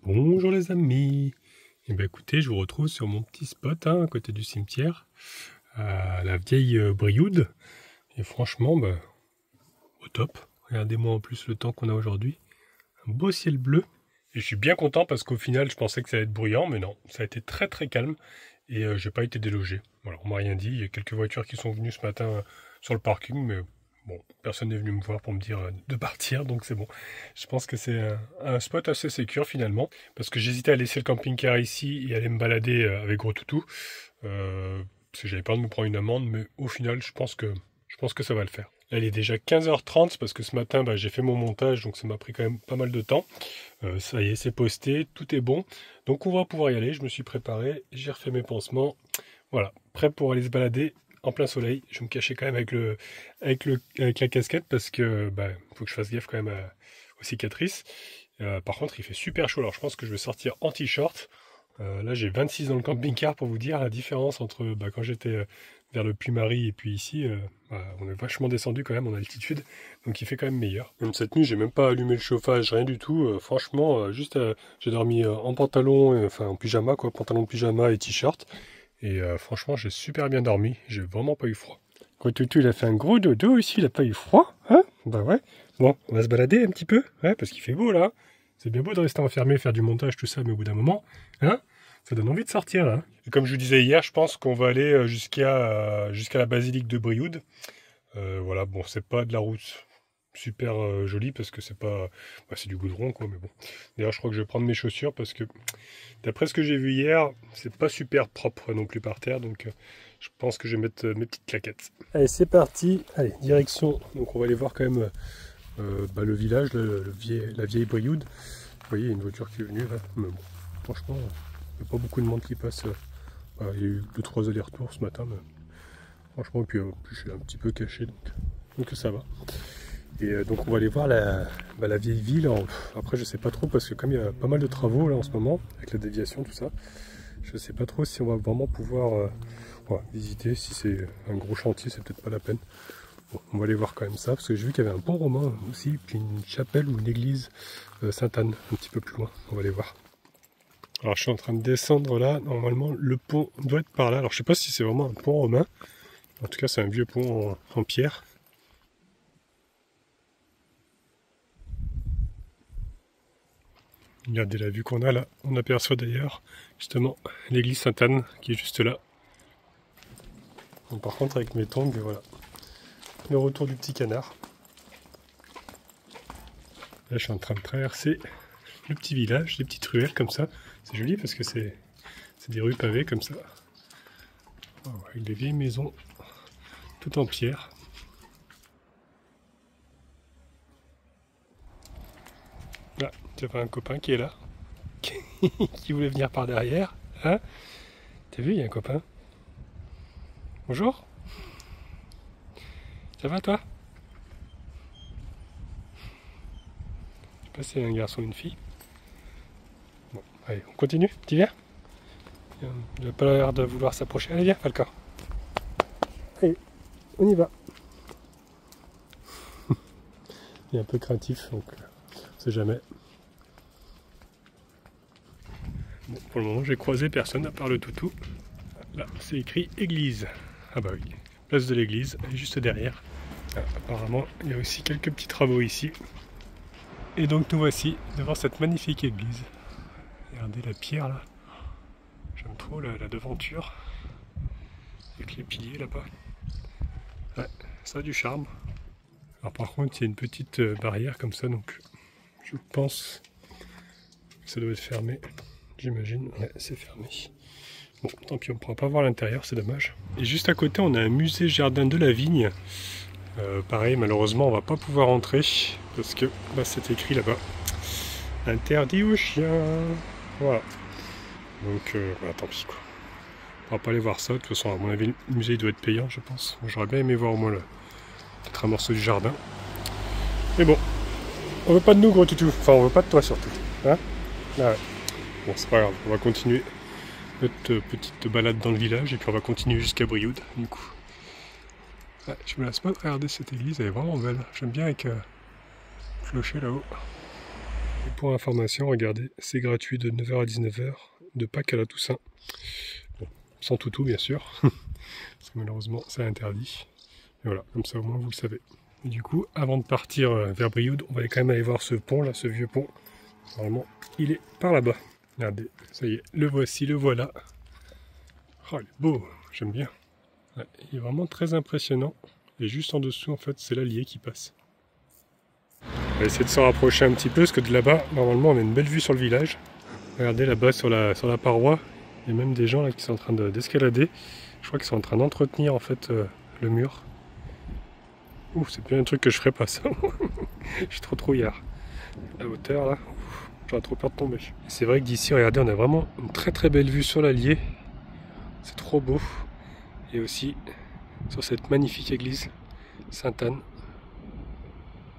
Bonjour les amis. Et ben écoutez, je vous retrouve sur mon petit spot à côté du cimetière, à la vieille Brioude. Et franchement, au top. Regardez-moi en plus le temps qu'on a aujourd'hui. Un beau ciel bleu. Et je suis bien content parce qu'au final, je pensais que ça allait être bruyant, mais non, ça a été très très calme. Et j'ai pas été délogé. Voilà, on m'a rien dit. Il y a quelques voitures qui sont venues ce matin sur le parking, mais bon, personne n'est venu me voir pour me dire de partir, donc c'est bon. Je pense que c'est un spot assez sécure finalement, parce que j'hésitais à laisser le camping-car ici et aller me balader avec gros toutou, parce que j'avais peur de me prendre une amende, mais au final, je pense que ça va le faire. Là, il est déjà 15h30, parce que ce matin, j'ai fait mon montage, donc ça m'a pris quand même pas mal de temps. Ça y est, c'est posté, tout est bon. Donc on va pouvoir y aller, je me suis préparé, j'ai refait mes pansements. Voilà, prêt pour aller se balader en plein soleil. Je vais me cacher quand même avec la casquette parce que faut que je fasse gaffe quand même aux cicatrices. Par contre, il fait super chaud, alors je pense que je vais sortir en t-shirt. Là, j'ai 26 dans le camping-car pour vous dire la différence entre quand j'étais vers le Puy-Marie et puis ici. On est vachement descendu quand même en altitude, donc il fait quand même meilleur. Même cette nuit, j'ai même pas allumé le chauffage, rien du tout. Franchement, j'ai dormi en pantalon, enfin en pyjama quoi, pantalon de pyjama et t-shirt. Et franchement, j'ai super bien dormi, j'ai vraiment pas eu froid. Quoi, Toutou, il a fait un gros dodo aussi, il a pas eu froid, hein? Bah ouais. Bon, on va se balader un petit peu, ouais, parce qu'il fait beau là. C'est bien beau de rester enfermé, faire du montage, tout ça, mais au bout d'un moment, hein, ça donne envie de sortir là. Et comme je vous disais hier, je pense qu'on va aller jusqu'à la basilique de Brioude. Voilà, bon, c'est pas de la route super jolie parce que c'est pas, c'est du goudron quoi, mais bon. D'ailleurs, je crois que je vais prendre mes chaussures parce que d'après ce que j'ai vu hier, c'est pas super propre non plus par terre, donc je pense que je vais mettre mes petites claquettes. Allez, c'est parti. Allez, direction. Donc on va aller voir quand même le village, la vieille Brioude. Vous voyez, il y a une voiture qui est venue là. Mais bon, franchement, il n'y a pas beaucoup de monde qui passe. Il y a eu 2-3 allers-retours ce matin, mais franchement, puis je suis un petit peu caché, donc ça va. Et donc on va aller voir la vieille ville. Après je sais pas trop parce que comme il y a pas mal de travaux là en ce moment, avec la déviation, tout ça, je sais pas trop si on va vraiment pouvoir visiter. Si c'est un gros chantier, c'est peut-être pas la peine. Bon, on va aller voir quand même ça, parce que j'ai vu qu'il y avait un pont romain aussi, puis une chapelle ou une église Sainte-Anne, un petit peu plus loin. On va aller voir. Alors je suis en train de descendre là, normalement le pont doit être par là. Alors je sais pas si c'est vraiment un pont romain, en tout cas c'est un vieux pont en pierre. Regardez la vue qu'on a là, on aperçoit d'ailleurs justement l'église Sainte-Anne qui est juste là. Donc, par contre avec mes tongs, voilà, le retour du petit canard. Là je suis en train de traverser le petit village, des petites ruelles comme ça. C'est joli parce que c'est des rues pavées comme ça. Avec des vieilles maisons, tout en pierre. Là, j'avais un copain qui est là, qui voulait venir par derrière. Hein? T'as vu, il y a un copain. Bonjour. Ça va toi? Je sais pas si c'est un garçon ou une fille. Bon, allez, on continue. Tu viens? Il n'a pas l'air de vouloir s'approcher. Allez, viens, Falcon. Allez, on y va. Il est un peu craintif, donc on sait jamais. Bon, pour le moment, j'ai croisé personne à part le toutou. Là, c'est écrit église. Ah bah oui, place de l'église, elle est juste derrière. Apparemment, il y a aussi quelques petits travaux ici. Et donc nous voici devant cette magnifique église. Regardez la pierre là. J'aime trop la devanture. Avec les piliers là-bas. Ouais, ça a du charme. Alors par contre, il y a une petite barrière comme ça, donc je pense que ça doit être fermé. J'imagine. Ouais, c'est fermé. Bon, tant pis, on ne pourra pas voir l'intérieur, c'est dommage. Et juste à côté, on a un musée jardin de la vigne. Pareil, malheureusement, on va pas pouvoir entrer parce que c'est écrit là-bas. Interdit aux chiens. Voilà. Donc, tant pis quoi. On va pas aller voir ça. De toute façon, à mon avis, le musée doit être payant, je pense. J'aurais bien aimé voir au moins peut-être un morceau du jardin. Mais bon, on veut pas de nous, gros toutou. Enfin, on veut pas de toi surtout. Hein? Ah ouais. Bon, c'est pas grave. On va continuer notre petite balade dans le village et puis on va continuer jusqu'à Brioude, du coup. Ouais, je me lasse pas de regarder cette église, elle est vraiment belle. J'aime bien avec le clocher là-haut. Et pour information, regardez, c'est gratuit de 9 h à 19 h, de Pâques à la Toussaint. Bon, sans toutou bien sûr, parce que malheureusement c'est interdit. Et voilà, comme ça au moins vous le savez. Et du coup, avant de partir vers Brioude, on va quand même aller voir ce pont là, ce vieux pont. Normalement, il est par là-bas. Regardez, ça y est, le voici, le voilà. Oh, il est beau, j'aime bien. Ouais, il est vraiment très impressionnant. Et juste en dessous, en fait, c'est l'Allier qui passe. On va essayer de s'en rapprocher un petit peu, parce que de là-bas, normalement, on a une belle vue sur le village. Regardez là-bas sur la paroi, il y a même des gens là qui sont en train d'escalader. Je crois qu'ils sont en train d'entretenir en fait le mur. Ouh, c'est bien un truc que je ferais pas ça. Je suis trop trouillard. La hauteur là, j'aurais trop peur de tomber. C'est vrai que d'ici, regardez, on a vraiment une très très belle vue sur l'Allier. C'est trop beau. Et aussi sur cette magnifique église Sainte-Anne.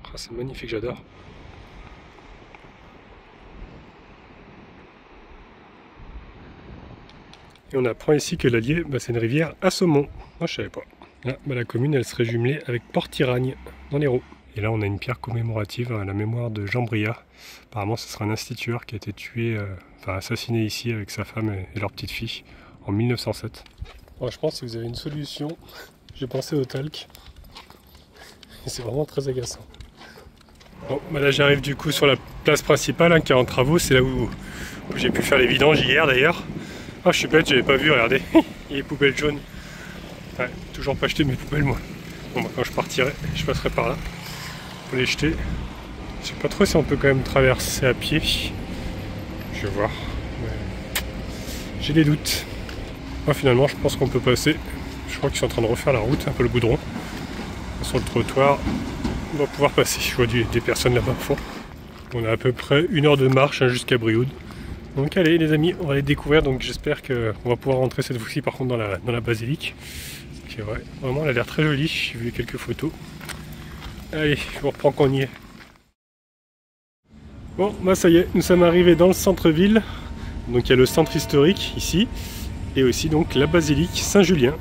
Ah, c'est magnifique, j'adore. Et on apprend ici que l'Allier, c'est une rivière à saumon. Moi, je savais pas. Là, la commune, elle serait jumelée avec Port-Iragne, dans l'Hérault. Et là, on a une pierre commémorative à la mémoire de Jean Bria. Apparemment, ce sera un instituteur qui a été tué, assassiné ici avec sa femme et leur petite fille en 1907. Bon, je pense que si vous avez une solution, j'ai pensé au talc. Et c'est vraiment très agaçant. Bon, là, j'arrive du coup sur la place principale qui est en travaux. C'est là où j'ai pu faire les vidanges hier d'ailleurs. Ah, je suis bête, j'avais pas vu, regardez. Il y a les poubelles jaunes. Ouais, toujours pas acheté mes poubelles moi. Bon, quand je partirai, je passerai par là pour les jeter. Je sais pas trop si on peut quand même traverser à pied. Je vais voir. J'ai des doutes. Finalement, je pense qu'on peut passer. Je crois qu'ils sont en train de refaire la route, un peu le goudron. Sur le trottoir, on va pouvoir passer. Je vois des personnes là-bas au fond. On a à peu près 1 heure de marche jusqu'à Brioude. Donc allez les amis, on va les découvrir. Donc j'espère qu'on va pouvoir rentrer cette fois-ci par contre dans la basilique. Okay, ouais, vraiment elle a l'air très jolie, j'ai vu quelques photos. Allez, je vous reprends qu'on y est. Bon, ça y est, nous sommes arrivés dans le centre-ville. Donc il y a le centre historique ici. Et aussi donc la basilique Saint-Julien.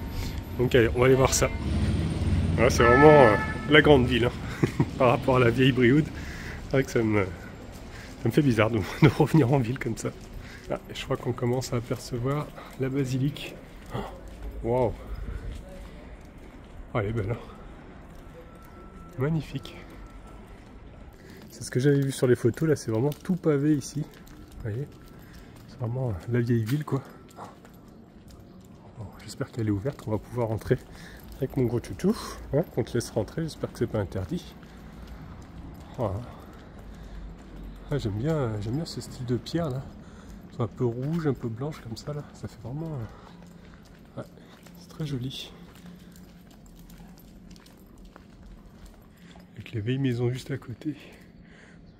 Donc allez, on va aller voir ça. Voilà, c'est vraiment la grande ville hein, par rapport à la vieille Brioude. C'est vrai que ça me fait bizarre de revenir en ville comme ça. Ah, et je crois qu'on commence à apercevoir la basilique. Waouh! Oh, elle est belle, hein. Magnifique. C'est ce que j'avais vu sur les photos, là c'est vraiment tout pavé ici. Vous voyez? C'est vraiment la vieille ville quoi. Bon, j'espère qu'elle est ouverte, qu'on va pouvoir rentrer avec mon gros toutou. Hein, qu'on te laisse rentrer, j'espère que c'est pas interdit. Voilà. Ah, j'aime bien ce style de pierre là. Un peu rouge, un peu blanche comme ça là. Ça fait vraiment... Ouais, c'est très joli. Avec les vieilles maisons juste à côté.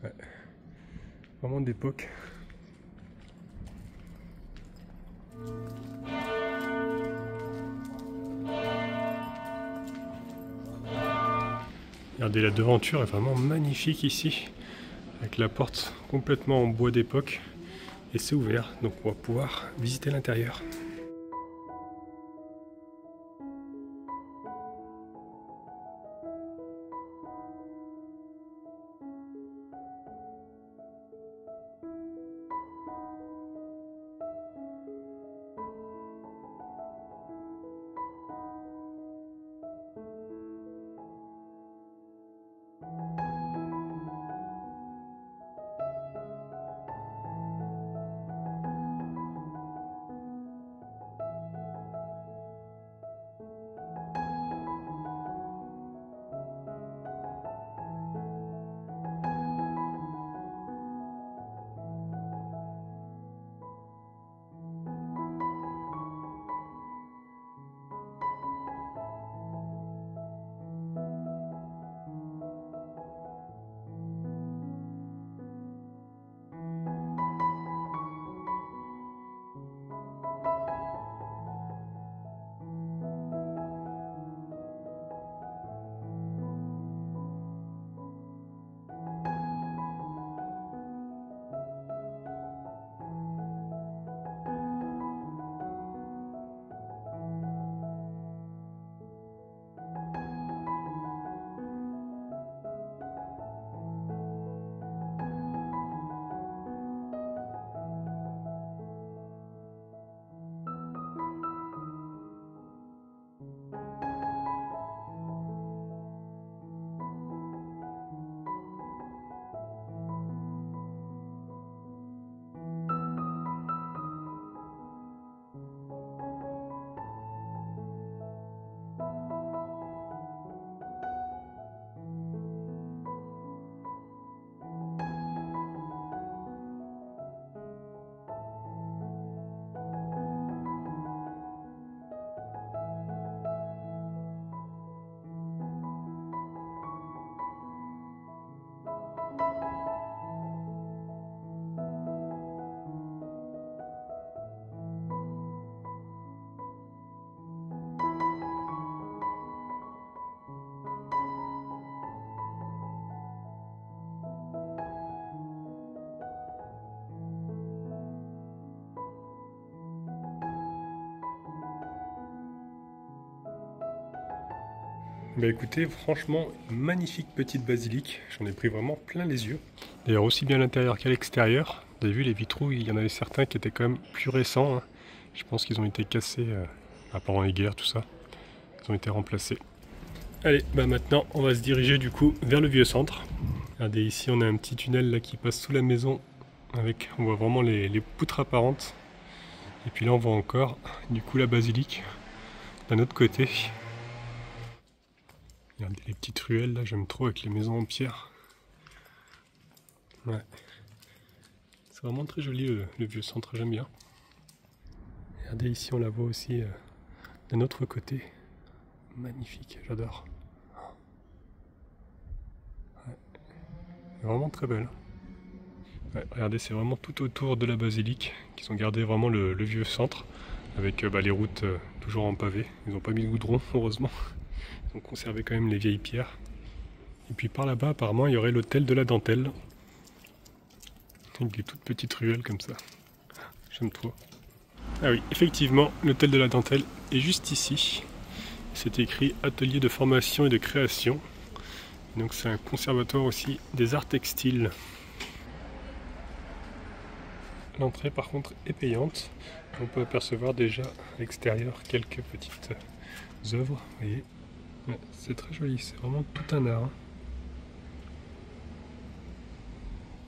Ouais. Vraiment d'époque. Regardez, la devanture est vraiment magnifique ici. Avec la porte complètement en bois d'époque. Et c'est ouvert, donc on va pouvoir visiter l'intérieur. Bah écoutez, franchement, magnifique petite basilique. J'en ai pris vraiment plein les yeux. D'ailleurs, aussi bien à l'intérieur qu'à l'extérieur. Vous avez vu les vitraux, il y en avait certains qui étaient quand même plus récents, hein. Je pense qu'ils ont été cassés pendant les guerres, tout ça. Ils ont été remplacés. Allez, bah maintenant, on va se diriger du coup vers le vieux centre. Regardez, ici, on a un petit tunnel là qui passe sous la maison. On voit vraiment les poutres apparentes. Et puis là, on voit encore, du coup, la basilique d'un autre côté. Regardez les petites ruelles là, j'aime trop avec les maisons en pierre. Ouais. C'est vraiment très joli le vieux centre, j'aime bien. Regardez ici, on la voit aussi d'un autre côté. Magnifique, j'adore. Ouais. Vraiment très belle. Ouais, regardez, c'est vraiment tout autour de la basilique qu'ils ont gardé vraiment le vieux centre avec les routes toujours en pavé. Ils n'ont pas mis de goudron, heureusement. Ils ont conservé quand même les vieilles pierres. Et puis par là-bas, apparemment, il y aurait l'hôtel de la Dentelle. Avec des toutes petites ruelles comme ça. J'aime trop. Ah oui, effectivement, l'hôtel de la Dentelle est juste ici. C'est écrit Atelier de formation et de création. Donc c'est un conservatoire aussi des arts textiles. L'entrée par contre est payante. On peut apercevoir déjà à l'extérieur quelques petites œuvres. Vous voyez, ouais, c'est très joli, c'est vraiment tout un art.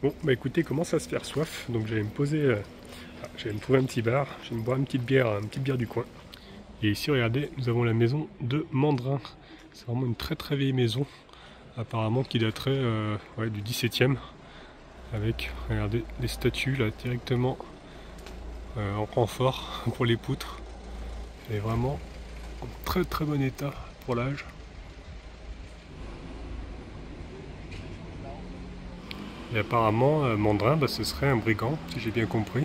Bon, bah écoutez, commence à se faire soif, donc j'allais me poser, j'allais me trouver un petit bar, je vais me boire une petite bière du coin. Et ici, regardez, nous avons la maison de Mandrin. C'est vraiment une très très vieille maison, apparemment qui daterait du 17e. Avec, regardez, les statues là directement en renfort pour les poutres. Elle est vraiment en très très bon état pour l'âge. Et apparemment, Mandrin, ce serait un brigand, si j'ai bien compris.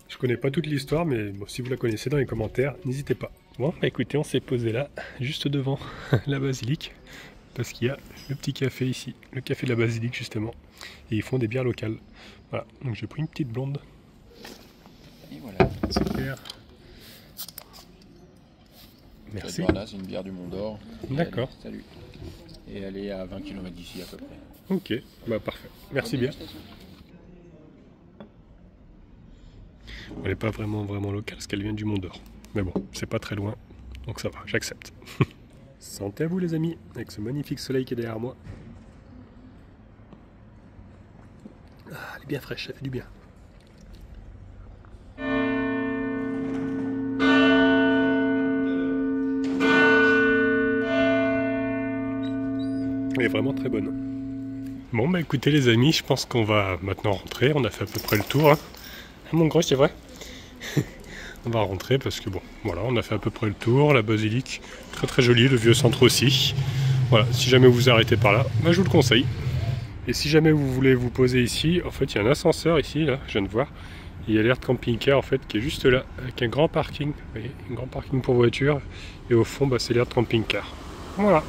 Je connais pas toute l'histoire, mais bon, si vous la connaissez dans les commentaires, n'hésitez pas. Bon, bah écoutez, on s'est posé là, juste devant la basilique, parce qu'il y a le petit café ici, le café de la basilique justement, et ils font des bières locales. Voilà, donc j'ai pris une petite blonde. Et voilà. Super. Merci. Voilà, c'est une bière du Mont d'Or. D'accord. Salut. Et elle est à 20 km d'ici à peu près. Ok, bah parfait. Merci bien. Elle n'est pas vraiment locale parce qu'elle vient du Mont d'Or. Mais bon, c'est pas très loin, donc ça va, j'accepte. Santé à vous les amis, avec ce magnifique soleil qui est derrière moi. Ah, elle est bien fraîche, ça fait du bien. Elle est vraiment très bonne. Bon bah écoutez les amis, je pense qu'on va maintenant rentrer, on a fait à peu près le tour. Hein. Mon gros, c'est vrai. On va rentrer parce que bon, voilà, on a fait à peu près le tour. La basilique, très très jolie, le vieux centre aussi. Voilà, si jamais vous vous arrêtez par là, bah, je vous le conseille. Et si jamais vous voulez vous poser ici, en fait, il y a un ascenseur ici, là, je viens de voir. Il y a l'air de camping-car en fait qui est juste là, avec un grand parking. Vous voyez, un grand parking pour voitures. Et au fond, bah, c'est l'air de camping-car. Voilà.